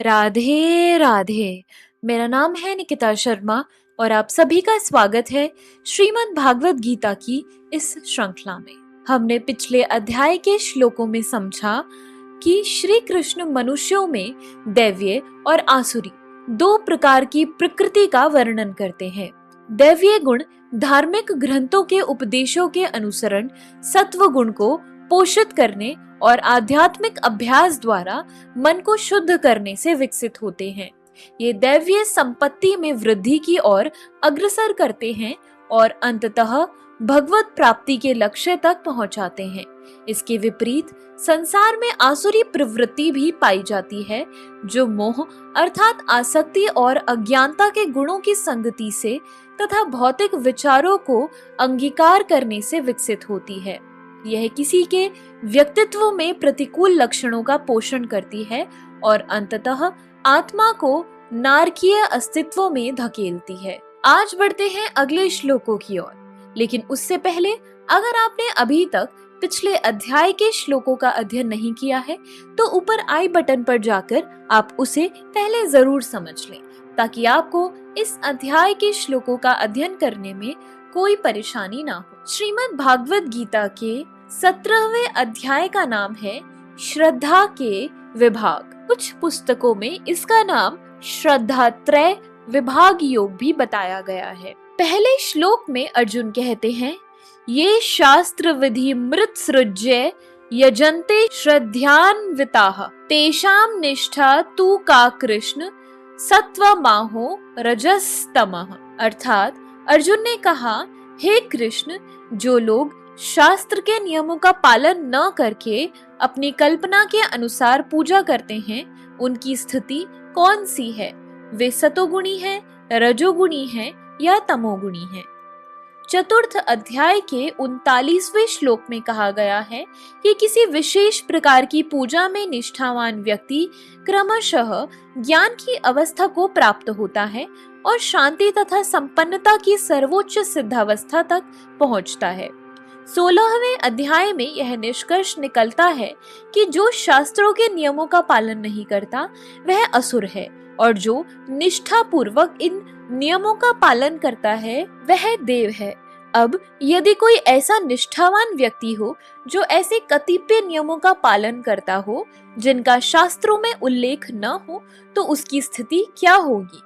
राधे राधे। मेरा नाम है निकिता शर्मा और आप सभी का स्वागत है श्रीमद् भागवत गीता की इस श्रृंखला में। हमने पिछले अध्याय के श्लोकों में समझा कि श्री कृष्ण मनुष्यों में दैवीय और आसुरी दो प्रकार की प्रकृति का वर्णन करते हैं। दैवीय गुण धार्मिक ग्रंथों के उपदेशों के अनुसरण सत्व गुण को पोषित करने और आध्यात्मिक अभ्यास द्वारा मन को शुद्ध करने से विकसित होते हैं। ये दैवीय संपत्ति में वृद्धि की ओर अग्रसर करते हैं और अंततः भगवत प्राप्ति के लक्ष्य तक पहुंचाते हैं। इसके विपरीत संसार में आसुरी प्रवृत्ति भी पाई जाती है, जो मोह अर्थात आसक्ति और अज्ञानता के गुणों की संगति से तथा भौतिक विचारों को अंगीकार करने से विकसित होती है। यह किसी के व्यक्तित्व में प्रतिकूल लक्षणों का पोषण करती है और अंततः आत्मा को नारकीय अस्तित्व में धकेलती है। आज बढ़ते हैं अगले श्लोकों की ओर, लेकिन उससे पहले अगर आपने अभी तक पिछले अध्याय के श्लोकों का अध्ययन नहीं किया है तो ऊपर आई बटन पर जाकर आप उसे पहले जरूर समझ लें, ताकि आपको इस अध्याय के श्लोकों का अध्ययन करने में कोई परेशानी ना हो। श्रीमद् भागवत गीता के 17वें अध्याय का नाम है श्रद्धा के विभाग। कुछ पुस्तकों में इसका नाम श्रद्धात्रय विभाग योग भी बताया गया है। पहले श्लोक में अर्जुन कहते हैं, ये शास्त्र विधि मृत सृज्य यजन्ते श्रद्धान्विताः तेषाम निष्ठा तू का कृष्ण सत्वमाहो रजस्तमः। अर्थात अर्जुन ने कहा, हे कृष्ण, जो लोग शास्त्र के नियमों का पालन न करके अपनी कल्पना के अनुसार पूजा करते हैं, उनकी स्थिति कौन सी है? वे सतोगुणी हैं, रजोगुणी हैं या तमोगुणी हैं? चतुर्थ अध्याय के 39वें श्लोक में कहा गया है कि किसी विशेष प्रकार की पूजा में निष्ठावान व्यक्ति क्रमशः ज्ञान की अवस्था को प्राप्त होता है और शांति तथा संपन्नता की सर्वोच्च सिद्धावस्था तक पहुंचता है। 16वें अध्याय में यह निष्कर्ष निकलता है कि जो शास्त्रों के नियमों का पालन नहीं करता वह असुर है और जो निष्ठा पूर्वक इन नियमों का पालन करता है वह देव है। अब यदि कोई ऐसा निष्ठावान व्यक्ति हो जो ऐसे कतिपय नियमों का पालन करता हो जिनका शास्त्रों में उल्लेख न हो, तो उसकी स्थिति क्या होगी?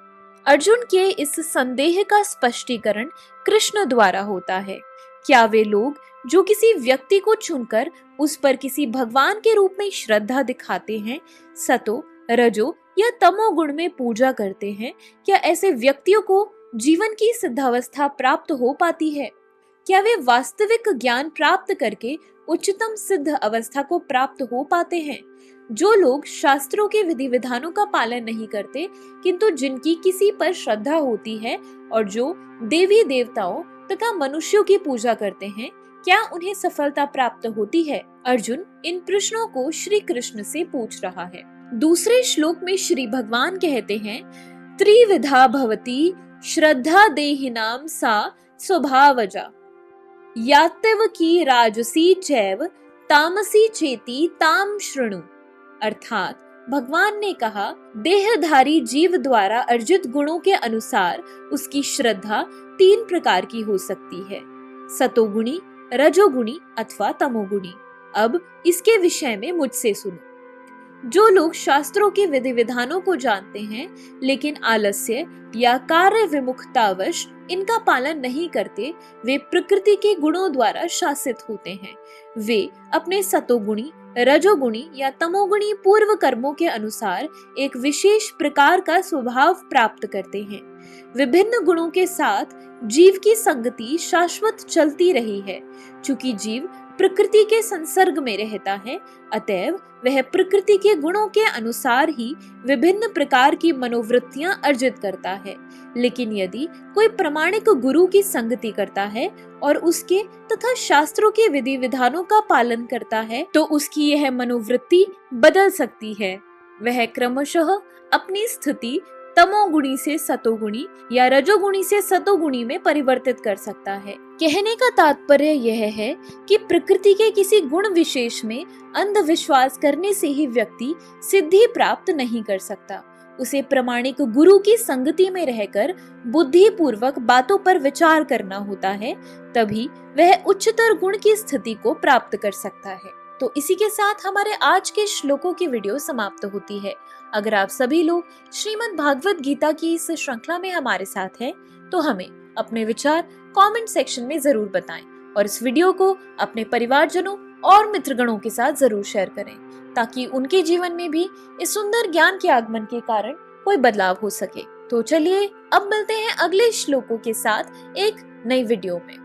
अर्जुन के इस संदेह का स्पष्टीकरण कृष्ण द्वारा होता है। क्या वे लोग जो किसी व्यक्ति को चुनकर उस पर किसी भगवान के रूप में श्रद्धा दिखाते हैं, सतो, रजो या तमोगुण में पूजा करते हैं, क्या ऐसे व्यक्तियों को जीवन की सिद्धावस्था प्राप्त हो पाती है? क्या वे वास्तविक ज्ञान प्राप्त करके उच्चतम सिद्ध अवस्था को प्राप्त हो पाते हैं? जो लोग शास्त्रों के विधि विधानों का पालन नहीं करते किंतु जिनकी किसी पर श्रद्धा होती है और जो देवी देवताओं तथा मनुष्यों की पूजा करते हैं, क्या उन्हें सफलता प्राप्त होती है? अर्जुन इन प्रश्नों को श्री कृष्ण से पूछ रहा है। दूसरे श्लोक में श्री भगवान कहते हैं, त्रिविधा भवति श्रद्धा देहिनाम सा स्वभावजा यातव की राजसी चैव तामसी चेती ताम शृणु। अर्थात भगवान ने कहा, देहधारी जीव द्वारा अर्जित गुणों के अनुसार उसकी श्रद्धा 3 प्रकार की हो सकती है, सतोगुणी, रजोगुणी अथवा तमोगुणी। अब इसके विषय में मुझसे सुनो। जो लोग शास्त्रों के विधि विधानों को जानते हैं लेकिन आलस्य या कार्य विमुखतावश इनका पालन नहीं करते, वे प्रकृति के गुणों द्वारा शासित होते हैं। वे अपने सतोगुणी, रजोगुणी या तमोगुणी पूर्व कर्मों के अनुसार एक विशेष प्रकार का स्वभाव प्राप्त करते हैं। विभिन्न गुणों के साथ जीव की संगति शाश्वत चलती रही है। चूंकि जीव प्रकृति के संसर्ग में रहता है, अतएव वह प्रकृति के गुणों के अनुसार ही विभिन्न प्रकार की मनोवृत्तियां अर्जित करता है। लेकिन यदि कोई प्रामाणिक गुरु की संगति करता है और उसके तथा शास्त्रों के विधि विधानों का पालन करता है, तो उसकी यह मनोवृत्ति बदल सकती है। वह क्रमशः अपनी स्थिति तमोगुणी से सतोगुणी या रजोगुणी से सतोगुणी में परिवर्तित कर सकता है। कहने का तात्पर्य यह है कि प्रकृति के किसी गुण विशेष में अंधविश्वास करने से ही व्यक्ति सिद्धि प्राप्त नहीं कर सकता। उसे प्रामाणिक गुरु की संगति में रहकर बुद्धि पूर्वक बातों पर विचार करना होता है, तभी वह उच्चतर गुण की स्थिति को प्राप्त कर सकता है। तो इसी के साथ हमारे आज के श्लोकों की वीडियो समाप्त होती है। अगर आप सभी लोग श्रीमद् भागवत गीता की इस श्रृंखला में हमारे साथ हैं, तो हमें अपने विचार कमेंट सेक्शन में जरूर बताएं और इस वीडियो को अपने परिवारजनों और मित्रगणों के साथ जरूर शेयर करें, ताकि उनके जीवन में भी इस सुंदर ज्ञान के आगमन के कारण कोई बदलाव हो सके। तो चलिए अब मिलते हैं अगले श्लोकों के साथ एक नई वीडियो में।